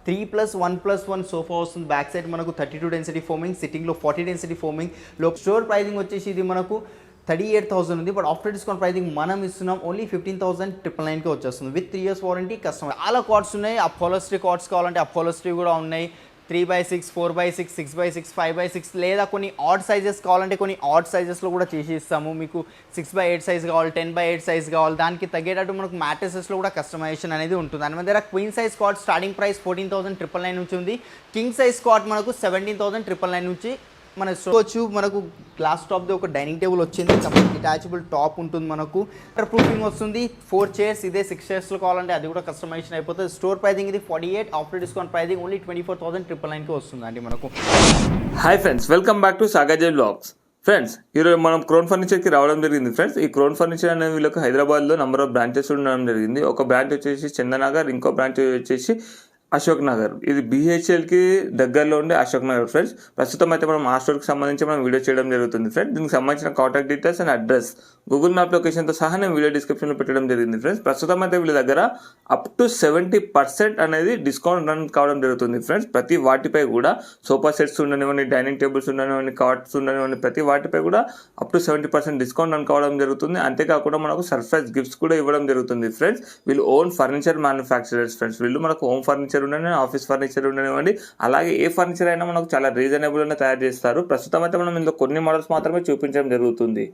3+1+1 sofa వస్తుంది. Back side మనకు 32 density foaming, సిట్టింగ్లో 40 డెన్సిటీ ఫోమింగ్. స్టోర్ ప్రైజింగ్ వచ్చేసి ఇది మనకు 38,000 ఉంది. బట్ ఆఫ్టర్ డిస్కౌంట్ ప్రైజింగ్ మనం ఇస్తున్నాం ఓన్లీ 15,999కి వచ్చేస్తుంది విత్ 3 years వారంటీ. కస్టమర్ చాలా కార్డ్స్ ఉన్నాయి. అపోలోస్ట్రీ కార్డ్స్ కావాలంటే అపోలోస్ట్రీ కూడా ఉన్నాయి. 3x6, 4x6, 6x6, 5x6 లేదా కొన్ని ఆడ్ సైజెస్ కావాలంటే కొన్ని ఆడ్ సైజెస్లో కూడా చేసి ఇస్తాము. మీకు 6x8 సైజ్ కావాలి, 10x8 సైజ్ కావాలి, దానికి తగ్గేటట్టు మనకు మ్యాట్రెసెస్లో కూడా కస్టమైజేషన్ అనేది ఉంటుంది. అండ్ మన దగ్గర queen size card starting price 14,999 నుంచి ఉంది. కింగ్ సైజ్ కార్డ్ మనకు 17,999 నుంచి మన చూడవచ్చు. మనకు గ్లాస్ టాప్ది ఒక డైనింగ్ టేబుల్ వచ్చింది. డిటాచబుల్ టాప్ ఉంటుంది. మనకు వాటర్ ప్రూఫింగ్ వస్తుంది. 4 chairs, ఇదే 6 chairsలో కావాలంటే అది కూడా కస్టమైజేషన్ అయిపోతుంది. స్టోర్ ప్రైజింగ్ ఇది 48, ఆఫ్టర్ డిస్కౌంట్ ప్రైజింగ్ ఓన్లీ 24,999కి వస్తుంది అండి మనకు. Hi friends, welcome back to Sagar vlogs. Friends, ఈరోజు మనం క్రోన్ ఫర్నిచర్కి రావడం జరిగింది. ఫ్రెండ్స్, ఈ క్రోన్ ఫర్నిచర్ అనే వీళ్ళకి హైదరాబాద్లో నెంబర్ ఆఫ్ బ్రాంచెస్ ఉండడం జరిగింది. ఒక బ్రాంచ్ వచ్చేసి చందనగర్, ఇంకో బ్రాంచ్ వచ్చేసి అశోక్ నగర్. ఇది BHLకి దగ్గరలో ఉండే అశోక్ నగర్. ఫ్రెండ్స్, ప్రస్తుతం అయితే మనం ఆ స్టోర్కి సంబంధించి మనం వీడియో చేయడం జరుగుతుంది. ఫ్రెండ్స్, దీనికి సంబంధించిన contact details and address Google map లొకేషన్తో సహా నేను వీడియో డిస్క్రిప్షన్లో పెట్టడం జరిగింది. ఫ్రెండ్స్, ప్రస్తుతం అయితే వీళ్ళ దగ్గర అప్ టు 70% అనేది డిస్కౌంట్ రన్ కావడం జరుగుతుంది. ఫ్రెండ్స్, ప్రతి వాటిపై కూడా సోఫా సెట్స్ ఉండనివ్వండి, డైనింగ్ టేబుల్స్ ఉండనివ్వండి, కార్డ్స్ ఉండనివ్వండి, ప్రతి వాటిపై కూడా అప్ టు 70% డిస్కౌంట్ రన్ కావడం జరుగుతుంది. అంతేకాకుండా మనకు సర్ప్రైజ్ గిఫ్ట్స్ కూడా ఇవ్వడం జరుగుతుంది. ఫ్రెండ్స్, వీళ్ళు ఓన్ ఫర్నిచర్ మ్యానుఫ్యాక్చరర్స్. ఫ్రెండ్స్, వీళ్ళు మనకు హోమ్ ఫర్నిచర్ ఉండని, ఆఫీస్ ఫర్నిచర్ ఉండనివ్వండి, అలాగే ఏ ఫర్నిచర్ అయినా మనకు చాలా రీజనబుల్ గా తయారు చేస్తారు. ప్రస్తుతం అయితే మనం ఇందులో కొన్ని మోడల్స్ మాత్రమే చూపించడం జరుగుతుంది.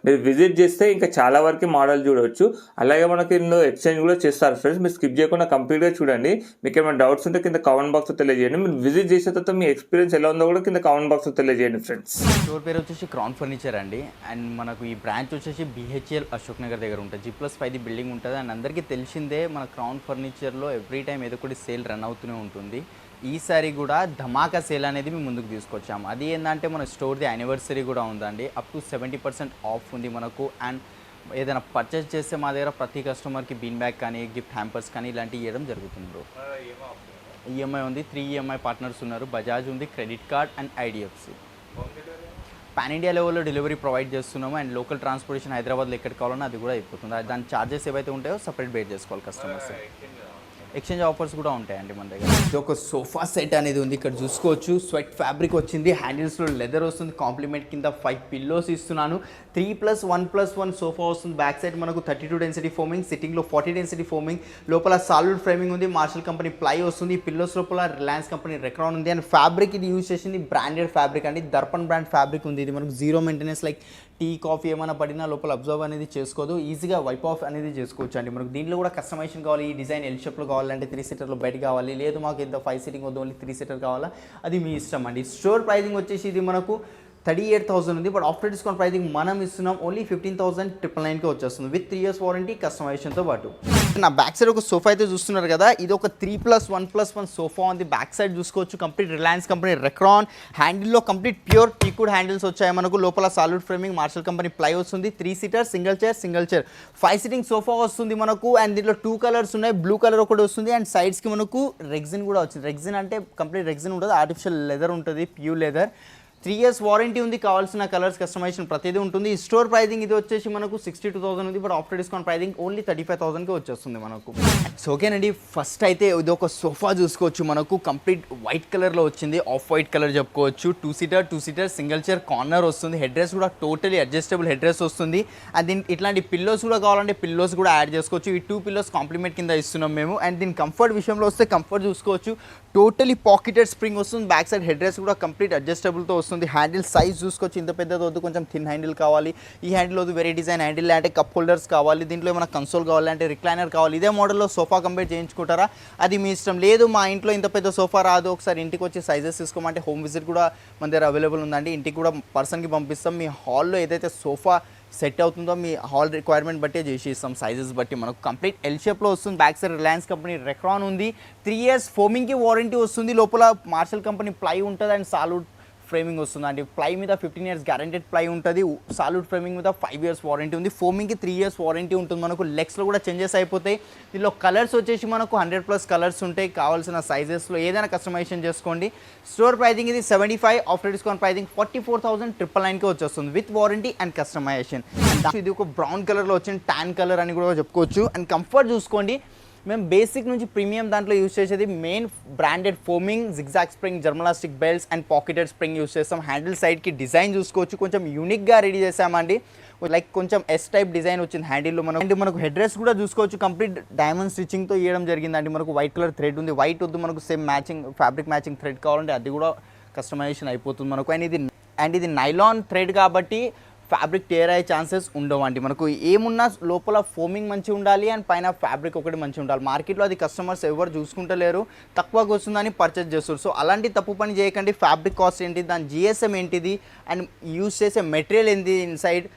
మీరు విజిట్ చేస్తే ఇంకా చాలా వరకు మోడల్ చూడవచ్చు. అలాగే మనకి ఇందులో ఎక్స్చేంజ్ కూడా చేస్తారు. ఫ్రెండ్స్, మీరు స్కిప్ చేయకుండా కంప్లీట్గా చూడండి. మీకు ఏమైనా డౌట్స్ ఉంటే కింద కామెంట్ బాక్స్లో తెలియజేయండి. మీరు విజిట్ చేసిన తర్వాత మీ ఎక్స్పీరియన్స్ ఎలా ఉందో కూడా కింద కామెంట్ బాక్స్లో తెలియజేయండి. ఫ్రెండ్స్, స్టోర్ పేరు వచ్చేసి క్రౌన్ ఫర్నిచర్ అండి. అండ్ మనకు ఈ బ్రాంచ్ వచ్చేసి BHL అశోక్ నగర్ దగ్గర ఉంటుంది. G+5 బిల్డింగ్ ఉంటుంది. అండ్ అందరికీ తెలిసిందే మన క్రౌన్ ఫర్నిచర్లో ఎవ్రీ టైం ఏదో ఒకటి సేల్ రన్ అవుతూనే ఉంటుంది. ఈసారి కూడా ధమాకా సేల్ అనేది మేము ముందుకు తీసుకొచ్చాము. అది ఏంటంటే మన స్టోర్ది యానివర్సరీ కూడా ఉందండి. అప్ టు 70% ఆఫ్ ఉంది మనకు. అండ్ ఏదైనా పర్చేస్ చేస్తే మా దగ్గర ప్రతి కస్టమర్కి బీన్ బ్యాగ్ కానీ, గిఫ్ట్ హ్యాంపర్స్ కానీ ఇలాంటివి ఇవ్వడం జరుగుతుంది బ్రో. EMI ఉంది. 3 EMI పార్ట్నర్స్ ఉన్నారు. బజాజ్ ఉంది, credit card and IDFC. Pan India లెవెల్లో డెలివరీ ప్రొవైడ్ చేస్తున్నాము. అండ్ లోకల్ ట్రాన్స్పోర్టేషన్ హైదరాబాద్లో ఎక్కడికి కావాలన్నా అది కూడా అయిపోతుంది. దాని ఛార్జెస్ ఏవైతే ఉంటాయో సపరేట్ బేర్ చేసుకోవాలి కస్టమర్స్. ఎక్స్చేంజ్ ఆఫర్స్ కూడా ఉంటాయండి మన దగ్గర. ఇది ఒక సోఫా సెట్ అనేది ఉంది. ఇక్కడ చూసుకోవచ్చు. స్వెట్ ఫ్యాబ్రిక్ వచ్చింది. హ్యాండిల్స్లో లెదర్ వస్తుంది. కాంప్లిమెంట్ కింద 5 పిల్లోస్ ఇస్తున్నాను. 3+1+1 సోఫా వస్తుంది. బ్యాక్ సైడ్ మనకు 32 డెన్సిటీ ఫోమింగ్, సిట్టింగ్లో 40 డెన్సిటీ ఫోమింగ్, లోపల సాలిడ్ ఫ్రేమింగ్ ఉంది. మార్షల్ కంపెనీ ప్లై వస్తుంది. పిల్లోస్ లోపల రిలయన్స్ కంపెనీ రెక్రాన్ ఉంది. అండ్ ఫ్యాబ్రిక్ ఇది యూజ్ చేసింది బ్రాండెడ్ ఫ్యాబ్రిక్ అండి. దర్పన్ బ్రాండ్ ఫ్యాబ్రిక్ ఉంది. ఇది మనకు zero maintenance. Like tea, coffee ఏమైనా పడినా లోపల అబ్జర్వ్ అనేది చేసుకోదు. ఈజీగా వైప్ ఆఫ్ అనేది చేసుకోవచ్చు అండి. మనకు దీంట్లో కూడా కస్టమైజేషన్ కావాలి. ఈ డిజైన్ ఎల్ షేప్లో కావాలంటే 3 సీటర్లో బయట కావాలి, లేదు మాకు ఇంత 5 సీటింగ్ వద్దు ఓన్లీ 3 సీటర్ కావాలా, అది మీ ఇష్టం అండి. స్టోర్ ప్రైజింగ్ వచ్చేసి ఇది మనకు 38,000 ఉంది. బట్ ఆఫ్టర్ డిస్కౌంట్ ప్రైజింగ్ మనం ఇస్తున్నాం ఓన్లీ 15,999కి వచ్చేస్తుంది విత్ 3 years వారంటీ కస్టమైజేషన్తో పాటు. నా బ్యాక్ సైడ్ ఒక సోఫా అయితే చూస్తున్నారు కదా. ఇది ఒక 3+1+1 సోఫా ఉంది. బ్యాక్ సైడ్ చూసుకోవచ్చు. కంప్లీట్ రిలయన్స్ కంపెనీ రెక్రాన్ హ్యాండిల్లో కంప్లీట్ ప్యూర్ టీకుడ్ హ్యాండిల్స్ వచ్చాయి మనకు. లోపల solid framing, Marshal company ply వస్తుంది. 3 seater, single chair 5 seating sofa వస్తుంది మనకు. అండ్ దీంట్లో 2 కలర్స్ ఉన్నాయి. బ్లూ కలర్ ఒకటి వస్తుంది. అండ్ సైడ్స్కి మనకు రెగ్జిన్ కూడా వచ్చింది. రెగ్జిన్ అంటే కంప్లీట్ రెగ్జిన్ ఉంటుంది. ఆర్టిఫిషియల్ లెదర్ ఉంటుంది, ప్యూర్ లెదర్. 3 years వారంటీ ఉంది. కావాల్సిన కలర్స్ కస్టమైజేషన్ ప్రతిదీ ఉంటుంది. స్టోర్ ప్రైజింగ్ ఇది వచ్చేసి మనకు 62,000 ఉంది. But after discount pricing only 35,000కి వచ్చేస్తుంది మనకు. సో ఓకేనండి, ఫస్ట్ అయితే ఇది ఒక సోఫా చూసుకోవచ్చు. మనకు కంప్లీట్ వైట్ కలర్లో వచ్చింది. ఆఫ్ వైట్ కలర్ చెప్పుకోవచ్చు. 2 సీటర్ సింగిల్ చైర్ కార్నర్ వస్తుంది. హెడ్ రెస్ట్ కూడా టోటలీ అడ్జస్టబుల్ హెడ్ రెస్ట్ వస్తుంది. అండ్ దీని ఇట్లాంటి పిల్లోస్ కూడా కావాలంటే పిల్లోస్ కూడా యాడ్ చేసుకోవచ్చు. ఈ 2 పిల్లోస్ కాంప్లిమెంట్ కింద ఇస్తున్నాం మేము. అండ్ దీని కంఫర్ట్ విషయంలో వస్తే కంఫర్ట్ చూసుకోవచ్చు. టోటలీ పాకెటెడ్ స్ప్రింగ్ వస్తుంది. బ్యాక్ సైడ్ హెడ్ రెస్ట్ కూడా కంప్లీట్ అడ్జస్టబుల్తో వస్తుంది. హ్యాండిల్ సైజ్ చూసుకోవచ్చు. ఇంత పెద్దది వద్దు, కొంచెం థిన్ హ్యాండిల్ కావాలి. ఈ హ్యాండిల్ వద్దు, వెరీ డిజైన్ హ్యాండిల్ అంటే కప్ హోల్డర్స్ కావాలి. దీంట్లో ఏమైనా కన్సోల్ కావాలంటే రిక్లైనర్ కావాలి. ఇదే మోడల్లో సోఫా కంప్లీట్ చేయించుకుంటారా, అది మీ ఇష్టం. లేదు మా ఇంట్లో ఇంత పెద్ద సోఫా రాదు, ఒకసారి ఇంటికి వచ్చి సైజెస్ తీసుకోమంటే హోమ్ విజిట్ కూడా మన దగ్గర అవైలబుల్ ఉందండి. ఇంటికి కూడా పర్సన్కి పంపిస్తాం. మీ హాల్లో ఏదైతే సోఫా సెట్ అవుతుందో మీ హాల్ రిక్వైర్మెంట్ బట్టే చేసి ఇస్తాం. సైజెస్ బట్టి మనకు కంప్లీట్ ఎల్ షేప్లో వస్తుంది. Back side Reliance company Recron ఉంది. 3 years ఫోమింగ్కి వారంటీ వస్తుంది. లోపల మార్షల్ కంపెనీ ప్లై ఉంటుంది. అండ్ సాలిడ్ ఫ్రేమింగ్ వస్తుంది అండి. ప్లై మీద 15 years గ్యారెంటెడ్ ప్లై ఉంటుంది. సాలిడ్ ఫ్రేమింగ్ మీద 5 years వారంటీ ఉంది. ఫోమింగ్కి 3 years వారంటీ ఉంటుంది. మనకు లెగ్స్లో కూడా చేంజెస్ అయిపోతాయి. దీనిలో కలర్స్ వచ్చేసి మనకు 100+ కలర్స్ ఉంటాయి. కావాల్సిన సైజెస్లో ఏదైనా కస్టమైజేషన్ చేసుకోండి. స్టోర్ ప్రైజింగ్ ఇది 75, ఆఫ్టర్ డిస్కౌంట్ ప్రైజింగ్ 44,999కి వచ్చేస్తుంది విత్ వారంటీ అండ్ కస్టమైజేషన్. ఇది ఒక బ్రౌన్ కలర్లో వచ్చింది. టాన్ కలర్ అని కూడా చెప్పుకోవచ్చు. అండ్ కంఫర్ట్ చూసుకోండి. మేము బేసిక్ నుంచి ప్రీమియం దాంట్లో యూస్ చేసేది main branded foaming, zigzag spring, జర్మలాస్టిక్ belts and pocketed spring use చేస్తాం. హ్యాండిల్ సైడ్కి డిజైన్ చూసుకోవచ్చు, కొంచెం యూనిక్గా రెడీ చేసామండి. లైక్ కొంచెం ఎస్ టైప్ డిజైన్ వచ్చింది హ్యాండిల్లో. మనకు హెడ్ రెస్ట్ కూడా చూసుకోవచ్చు, కంప్లీట్ డైమండ్ స్టిచ్చింగ్తో ఇవ్వడం జరిగిందండి. మనకు వైట్ కలర్ థ్రెడ్ ఉంది, వైట్ వద్దు మనకు same matching fabric matching thread కావాలంటే అది కూడా కస్టమైజేషన్ అయిపోతుంది మనకు. అండ్ ఇది నైలాన్ థ్రెడ్ కాబట్టి ఫ్యాబ్రిక్ టేర్ అయ్యే ఛాన్సెస్ ఉండవండి. మనకు ఏమున్నా లోపల ఫోమింగ్ మంచిగా ఉండాలి అండ్ పైన ఫ్యాబ్రిక్ ఒకటి మంచిగా ఉండాలి. మార్కెట్లో అది కస్టమర్స్ ఎవరు చూసుకుంటలేరు, తక్కువగా వస్తుందని పర్చేస్ చేస్తారు. సో అలాంటి తప్పు పని చేయకండి. ఫ్యాబ్రిక్ కాస్ట్ ఏంటి, దాని జిఎస్ఎం ఏంటిది అండ్ యూస్ చేసే మెటీరియల్ ఏంటి ఇన్సైడ్.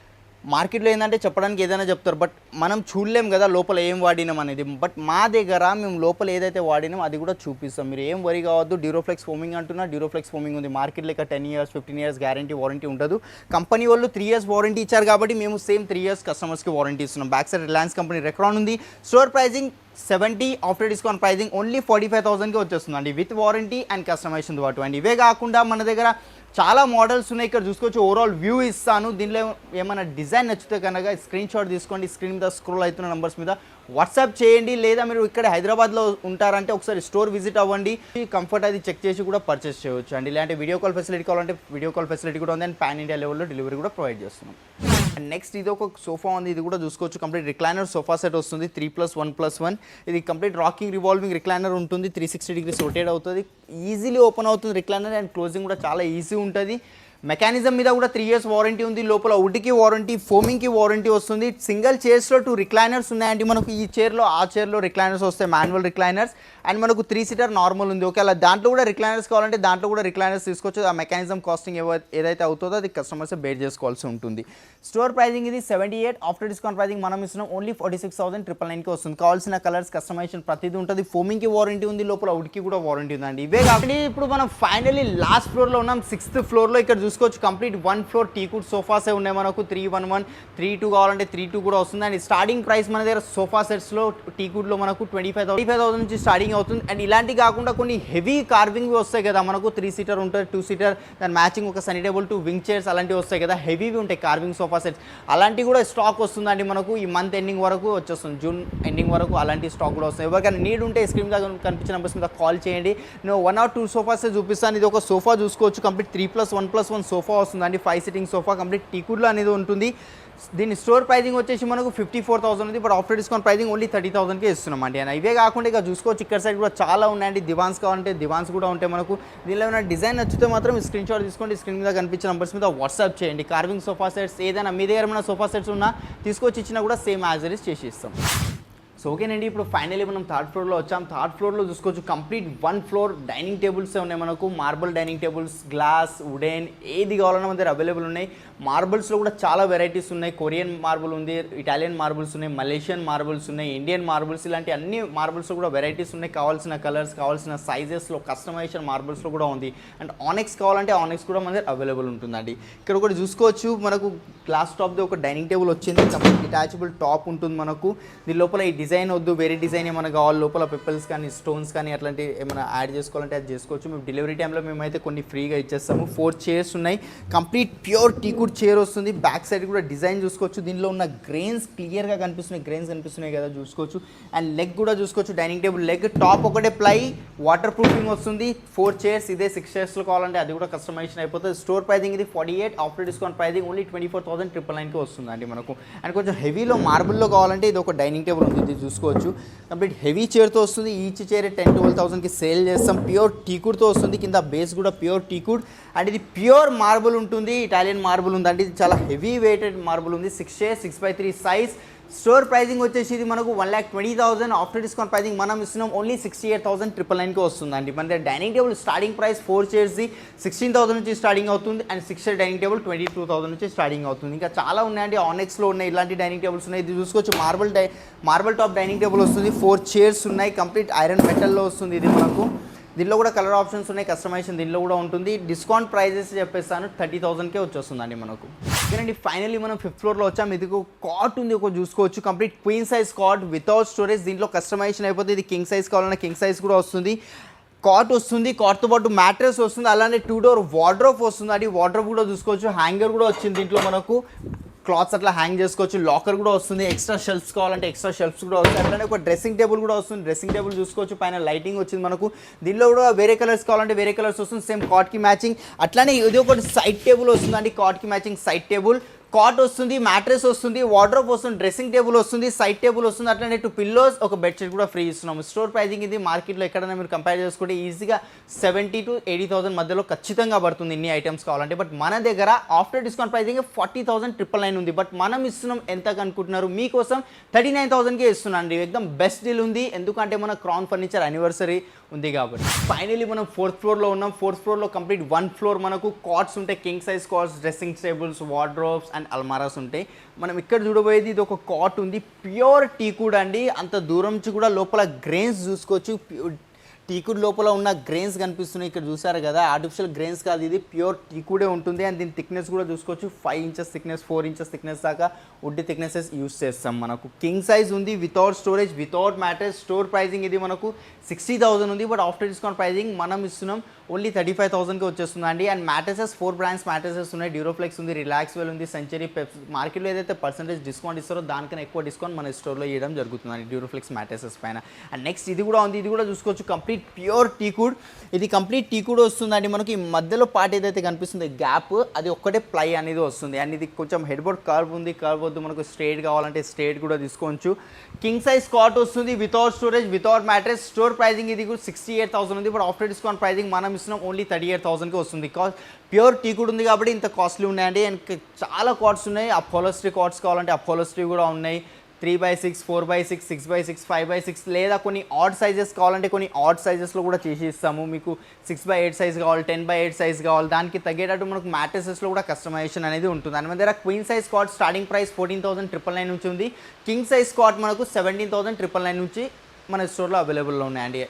మార్కెట్లో ఏంటంటే చెప్పడానికి ఏదైనా చెప్తారు, బట్ మనం చూడలేం కదా లోపల ఏం వాడినాం అనేది. బట్ మా దగ్గర మేము లోపల ఏదైతే వాడినాం అది కూడా చూపిస్తాం. మీరు ఏం వరి కావద్దు. డ్యూరోఫ్లెక్స్ ఫోమింగ్ అంటున్నా, డ్యూరోఫ్లెక్స్ ఫోమింగ్ ఉంది. మార్కెట్లో ఇక 10 years 15 years గ్యారంటీ వారంటీ ఉండదు. కంపెనీ వాళ్ళు 3 years వారంటీ ఇచ్చారు కాబట్టి మేము సేమ్ 3 years కస్టమర్స్కి వారంటీ ఇస్తున్నాం. Back side Reliance company Recron ఉంది. Store pricing 70, after discount pricing only 45,000కి వచ్చేస్తుందండి విత్ వారంటీ అండ్ కస్టమైజేషన్ పాటు. అండ్ ఇవే కాకుండా మన దగ్గర చాలా మోడల్స్ ఉన్నాయి, ఇక్కడ చూసుకోవచ్చు. ఓవరాల్ వ్యూ ఇస్తాను. దీనిలో ఏమైనా డిజైన్ నచ్చితే కనుక స్క్రీన్ షాట్ తీసుకోండి. స్క్రీన్ మీద స్క్రోల్ అవుతున్న నెంబర్స్ మీద వాట్సాప్ చేయండి. లేదా మీరు ఇక్కడ హైదరాబాద్లో ఉంటారంటే ఒకసారి స్టోర్ విజిట్ అవ్వండి. కంఫర్ట్ అది చెక్ చేసి కూడా పర్చేస్ చేయవచ్చు అండి. ఇలాంటి వీడియో కాల్ ఫెసిలిటీ కావాలంటే వీడియో కాల్ ఫెసిలిటీ కూడా ఉంది అండ్ పాన్ ఇండియా లెవెల్లో డెలివరీ కూడా ప్రొవైడ్ చేస్తున్నాం. అండ్ నెక్స్ట్ ఇది ఒక సోఫా ఉంది, ఇది కూడా చూసుకోవచ్చు. కంప్లీట్ రిక్లైనర్ సోఫా సెట్ వస్తుంది 3+1+1. ఇది కంప్లీట్ రాకింగ్ రివాల్వింగ్ రిక్లైనర్ ఉంటుంది. 360 degrees రొటేట్ అవుతుంది, ఈజీలీ ఓపెన్ అవుతుంది రిక్లైనర్ అండ్ క్లోజింగ్ కూడా చాలా ఈజీ ఉంటుంది. మెకానిజం మీద కూడా 3 years వారంటీ ఉంది. లోపల వుడ్కి వారంటీ, ఫోమింగ్కి వారంటీ వస్తుంది. సింగిల్ చైర్స్లో 2 రిక్లైనర్స్ ఉన్నాయండి మనకు. ఈ చైర్లో ఆ చైర్లో రిక్లైనర్స్ వస్తాయి, మాన్యువల్ రిక్లైనర్స్. అండ్ మనకు 3-seater నార్మల్ ఉంది. ఓకే, అలా దాంట్లో కూడా రిక్లైనర్స్ కావాలంటే దాంట్లో కూడా రిక్లైనర్స్ తీసుకోవచ్చు. ఆ మెకానిజం కాస్టింగ్ ఏదైతే అవుతుందో అది కస్టమర్స్ బేర్ చేసుకోవాల్సి ఉంటుంది. స్టోర్ ప్రైజింగ్ ఇది 78, ఆఫ్టర్ డిస్కౌంట్ ప్రైజింగ్ మనం ఇస్తున్నాం ఓన్లీ 46,999కి వస్తుంది. కావాల్సిన కలర్స్ కస్టమైజేషన్ ప్రతిదీ ఉంటుంది. ఫోమింగ్కి వారంటీ ఉంది, లోపల వుడ్కి కూడా వారంటీ ఉందండి. ఇవే కాకుండా ఇప్పుడు మనం ఫైనల్లీ లాస్ట్ ఫ్లోర్లో ఉన్నాం, 6th floorలో. ఇక్కడ చూసుకోవచ్చు కంప్లీట్ 1 floor టీకుడ్ సోఫాసే ఉన్నాయి మనకు. 311, 32 కావాలంటే 32 కూడా వస్తుంది. అండ్ స్టార్టింగ్ ప్రైస్ మన దగ్గర సోఫా సెట్స్లో టీకుడ్లో మనకు 25,000 నుంచి స్టార్టింగ్ అవుతుంది. అండ్ ఇలాంటి కాకుండా కొన్ని హెవీ కార్వింగ్ వస్తాయి కదా మనకు. 3-seater ఉంటుంది, 2-seater, దాని మ్యాచింగ్ ఒక సనీ టేబుల్, 2 వింగ్ చైర్స్ అలాంటివి వస్తాయి కదా, హెవీవి ఉంటాయి కార్వింగ్ సోఫా సెట్స్. అలాంటివి కూడా స్టాక్ వస్తుందండి మనకు. ఈ మంత్ ఎండింగ్ వరకు వచ్చేస్తుంది, జూన్ ఎండింగ్ వరకు అలాంటి స్టాక్ కూడా వస్తుంది. ఎవరికైనా నీడ్ ఉంటే స్క్రీన్ మీద కనిపించిన నెంబర్స్ మీద కాల్ చేయండి. నేను 1 or 2 సోఫాసే చూపిస్తాను. ఇది ఒక సోఫా చూసుకోవచ్చు, కంప్లీట్ 3+1+1 సోఫా వస్తుందండి. 5 sitting సోఫా కంప్లీట్ టీకుడ్లో అనేది ఉంటుంది. దీని స్టోర్ ప్రైజింగ్ వచ్చేసి మనకు 54,000 ఉంది, but after discount pricing only 30,000కి ఇస్తున్నాం అండి. అండ్ ఇవే కాకుండా ఇక చూసుకోవచ్చు ఇక్కడ సైడ్ కూడా చాలా ఉన్నాయండి. దివాన్స్ కావాలంటే దివాన్స్ కూడా ఉంటాయి మనకు. దీనిలో ఏమైనా డిజైన్ నచ్చితే మాత్రం స్క్రీన్ షాట్ తీసుకోండి, స్క్రీన్ మీద కనిపించిన నెంబర్స్ మీద వాట్సాప్ చేయండి. కార్వింగ్ సోఫా సెట్స్ ఏదైనా మీ దగ్గర ఏమైనా సోఫా సెట్స్ ఉన్నా తీసుకొచ్చి ఇచ్చినా కూడా సేమ్ యాజ్ ఇట్ ఈస్ చేసి ఇస్తాం. సో ఓకేనండి, ఇప్పుడు ఫైనల్లీ మనం 3rd floorలో వచ్చాం. 3rd floorలో చూసుకోవచ్చు కంప్లీట్ 1 floor డైనింగ్ టేబుల్సే ఉన్నాయి మనకు. Marble dining tables, glass, wooden ఏది కావాలన్నా మన దగ్గర అవైలబుల్ ఉన్నాయి. మార్బుల్స్లో కూడా చాలా వెరైటీస్ ఉన్నాయి. కొరియన్ మార్బుల్ ఉంది, ఇటాలియన్ మార్బుల్స్ ఉన్నాయి, మలేషియన్ మార్బుల్స్ ఉన్నాయి, ఇండియన్ మార్బుల్స్, ఇలాంటి అన్ని మార్బుల్స్లో కూడా వెరైటీస్ ఉన్నాయి. కావాల్సిన కలర్స్, కావాల్సిన సైజెస్లో కస్టమైజేషన్ మార్బుల్స్లో కూడా ఉంది. అండ్ ఆనెక్స్ కావాలంటే ఆనెక్స్ కూడా మన దగ్గర అవైలబుల్ ఉంటుందండి. ఇక్కడ కూడా చూసుకోవచ్చు మనకు గ్లాస్ టాప్ది ఒక డైనింగ్ టేబుల్ వచ్చింది. కంప్లీట్ డిటాచబుల్ టాప్ ఉంటుంది మనకు. దీని లోపల ఈ డిజైన్ వద్దు, వేరే డిజైన్ ఏమైనా కావాలి, లోపల పెప్పల్స్ కానీ స్టోన్స్ కానీ అట్లాంటి ఏమైనా యాడ్ చేసుకోవాలంటే అది చేసుకోవచ్చు. మేము డెలివరీ టైంలో మేమైతే కొన్ని ఫ్రీగా ఇచ్చేస్తాము. 4 chairs ఉన్నాయి, కంప్లీట్ ప్యూర్ టీకుడ్ చైర్ వస్తుంది. బ్యాక్ సైడ్ కూడా డిజైన్ చూసుకోవచ్చు. దీనిలో ఉన్న గ్రెయిన్స్ క్లియర్గా కనిపిస్తున్నాయి, గ్రెయిన్స్ కనిపిస్తున్నాయి కదా చూసుకోవచ్చు. అండ్ లెగ్ కూడా చూసుకోవచ్చు, డైనింగ్ టేబుల్ లెగ్ టాప్ ఒకటే ప్లై, వాటర్ ప్రూఫింగ్ వస్తుంది. 4 chairs, ఇదే 6 chairsలో కావాలంటే అది కూడా కస్టమైజేషన్ అయిపోతుంది. స్టోర్ ప్రైజింగ్ ఇది 48, ఆఫ్టర్ డిస్కౌంట్ ప్రైజింగ్ ఓన్లీ 24,999కి వస్తుందండి మనకు. అండ్ కొంచెం హెవీలో మార్బుల్లో కావాలంటే ఇది ఒక డైనింగ్ టేబుల్ ఉంది, ఇది చూసుకోవచ్చు. కంప్లీట్ హెవీ చైర్తో వస్తుంది. ఈచ్ చైర్ 10-12,000కి సేల్ చేస్తాం. ప్యూర్ టీకుడ్తో వస్తుంది, కింద బేస్ కూడా ప్యూర్ టీకుడ్. అండ్ ఇది ప్యూర్ మార్బుల్ ఉంటుంది, ఇటాలియన్ మార్బుల్ ఉందండి. ఇది చాలా హెవీ వెయిటెడ్ మార్బుల్ ఉంది. 6 chairs, 6x3 size. Store pricing వచ్చేసి ఇది మనకు 1,20,000, ఆఫ్టర్ డిస్కౌంట్ ప్రైజింగ్ మనం ఇస్తున్నాం ఓన్లీ 68,999కి వస్తుందండి. మన దగ్గర డైనింగ్ టేబుల్ స్టార్టింగ్ ప్రైస్ 4 chairsది 16,000 నుంచి స్టార్టింగ్ అవుతుంది. అండ్ 6 chair డైనింగ్ టేబుల్ 22,000 నుంచి స్టార్టింగ్ అవుతుంది. ఇంకా చాలా ఉన్నాయండి, ఆనెక్స్లో ఉన్నాయి ఇలాంటి డైనింగ్ టేబుల్స్ ఉన్నాయి. ఇది చూసుకోవచ్చు మార్బుల్ టాప్ డైనింగ్ టేబుల్ వస్తుంది. 4 chairs ఉన్నాయి, కంప్లీట్ ఐరన్ మెటల్లో వస్తుంది ఇది మనకు. దీనిలో కూడా కలర్ ఆప్షన్స్ ఉన్నాయి, కస్టమైజేషన్ దీనిలో కూడా ఉంటుంది. డిస్కౌంట్ ప్రైజెస్ చెప్పేస్తాను 30,000కే వచ్చేస్తుందండి మనకు. ఓకేనండి, ఫైనల్లీ మనం 5th floorలో వచ్చాం. ఇది కాట్ ఉంది, ఒక చూసుకోవచ్చు complete queen size cot without storage. దీంట్లో కస్టమైజేషన్ అయిపోతుంది. ఇది కింగ్ సైజ్ కావాలన్నా కింగ్ సైజ్ కూడా వస్తుంది. కాట్ వస్తుంది, కాట్తో పాటు మ్యాట్రెస్ వస్తుంది, అలానే 2 door వార్డ్రోబ్ వస్తుంది. అది వార్డ్రోబ్ కూడా చూసుకోవచ్చు. హ్యాంగర్ కూడా వచ్చింది దీంట్లో మనకు. క్లాత్స్ అట్లా హ్యాంగ్ చేసుకోవచ్చు. లాకర్ కూడా వస్తుంది. ఎక్స్ట్రా షెల్ఫ్స్ కావాలంటే ఎక్స్ట్రా షెల్ఫ్స్ కూడా వస్తాయి. అట్లనే ఒక డ్రెస్సింగ్ టేబుల్ కూడా వస్తుంది. డ్రెస్సింగ్ టేబుల్ చూసుకోవచ్చు. పైన లైటింగ్ వచ్చింది మనకు. దీనిలో కూడా వేరే కలర్స్ కావాలంటే వేరే కలర్స్ వస్తుంది. సేమ్ కాట్కి మ్యాచింగ్. అట్లానే ఇది ఒకటి సైడ్ టేబుల్ వస్తుందండి. కాట్కి మ్యాచింగ్ సైడ్ టేబుల్. కాట్ వస్తుంది, మ్యాట్రెస్ వస్తుంది, వార్డ్రోబ్ వస్తుంది, డ్రెస్సింగ్ టేబుల్ వస్తుంది, సైడ్ టేబుల్ వస్తుంది. అట్లనే 2 పిల్లోస్, ఒక బెడ్షీట్ కూడా ఫ్రీ ఇస్తున్నాము. స్టోర్ ప్రైజింగ్ ఇది మార్కెట్లో ఎక్కడైనా మీరు కంపేర్ చేసుకుంటే ఈజీగా 70,000 to 80,000 మధ్యలో ఖచ్చితంగా పడుతుంది ఇన్ని ఐటమ్స్ కావాలంటే. బట్ మన దగ్గర ఆఫ్టర్ డిస్కౌంట్ ప్రైజింగ్ 40,999 ఉంది. బట్ మనం ఇస్తున్నాం ఎంత అనుకుంటున్నారు? మీకోసం 39,000కే ఇస్తున్నాను. ఎక్దమ్ బెస్ట్ డీల్ ఉంది. ఎందుకంటే మన క్రౌన్ ఫర్నిచర్ యానివర్సరీ ఉంది కాబట్టి. ఫైనలీ మనం 4th ఫ్లోర్లో ఉన్నాం. 4th ఫ్లోర్లో కంప్లీట్ 1 ఫ్లోర్ మనకు కాట్స్ ఉంటాయి. King size cots, dressing tables, wardrobes and అల్మారాస్ ఉంటాయి. మనం ఇక్కడ చూడబోయేది ఇది ఒక కాట్ ఉంది. ప్యూర్ టీకుడ్ అండి. అంత దూరం నుంచి కూడా లోపల గ్రెయిన్స్ చూసుకోవచ్చు. టీకుడ్ లోపల ఉన్న గ్రెయిన్స్ కనిపిస్తున్నాయి ఇక్కడ చూసారు కదా. ఆర్టిఫిషియల్ గ్రెయిన్స్ కాదు, ఇది ప్యూర్ టీకుడే ఉంటుంది. అండ్ దీని థిక్నెస్ కూడా చూసుకోవచ్చు. 5 inches థిక్నెస్, 4 inches థిక్నెస్ దాకా వుడ్ థిక్నెసెస్ యూస్ చేస్తాం. మనకు కింగ్ సైజ్ ఉంది, without storage, without mattress. Store pricing ఇది మనకు 60,000 ఉంది. బట్ ఆఫ్టర్ డిస్కౌంట్ ప్రైజింగ్ మనం ఇస్తున్నాం ఓన్లీ 35,000కి వచ్చేస్తుంది అండి. అండ్ మ్యాట్రెసెస్ 4 బ్రాండ్స్ మ్యాట్రెసెస్ ఉన్నాయి. డ్యూరోఫ్లెక్స్ ఉంది, రిలాక్స్ వెల్ ఉంది, సెంచరీ, పెప్స్. మార్కెట్లో ఏదైతే పర్సెంటేజ్ డిస్కౌంట్ ఇస్తారో దానికన్నా ఎక్కువ డిస్కౌంట్ మన స్టోర్లో ఇవ్వడం జరుగుతుందండి డ్యూరోఫ్లెక్స్ మ్యాట్రెసెస్ పైన. అండ్ నెక్స్ట్ ఇది కూడా ఉంది. ఇది కూడా చూసుకోవచ్చు. Complete pure టీకుడ్. ఇది కంప్లీట్ టీకుడ్ వస్తుందండి. మనకి మధ్యలో పార్ట్ ఏదైతే కనిపిస్తుంది గ్యాప్, అది ఒక్కటే ప్లై అనేది వస్తుంది. అండ్ ఇది కొంచెం హెడ్ బోర్డ్ కర్వ్ ఉంది. కర్వ్ వద్దు మనకు స్ట్రేట్ కావాలంటే స్ట్రేట్ కూడా తీసుకోవచ్చు. కింగ్ సైజ్ కాట్ వస్తుంది, without storage, without mattress. Store pricing ఇది 68,000 ఉంది. బట్ ఆఫ్టర్ డిస్కౌంట్ ప్రైజింగ్ మనం ఇస్తున్నాం ఓన్లీ 38,000కి వస్తుంది. ప్యూర్ టీకుడ్ ఉంది కాబట్టి ఇంత కాస్ట్లీ ఉన్నాయండి. అండ్ చాలా కాట్స్ ఉన్నాయి. అపోలోస్ట్రీ కాట్స్ కావాలంటే అపోలోస్ట్రీ కూడా ఉన్నాయి. 3x6, 4x6, 6x6, 5x6 లేదా కొన్ని ఆడ్ సైజెస్ కావాలంటే కొన్ని ఆడ్ సైజెస్లో కూడా చేసి ఇస్తాము. మీకు 6x8 సైజ్ కావాలి, 10x8 సైజ్ కావాలి, దానికి తగ్గేటట్టు మనకు మ్యాట్రెసెస్లో కూడా కస్టమైజేషన్ అనేది ఉంటుంది. మన దగ్గర queen size cot starting price 14,999 నుంచి ఉంది. కింగ్ సైజ్ కాట్ మనకు 17,999 నుంచి మన స్టోర్లో అవైలబుల్లో ఉన్నాయండి.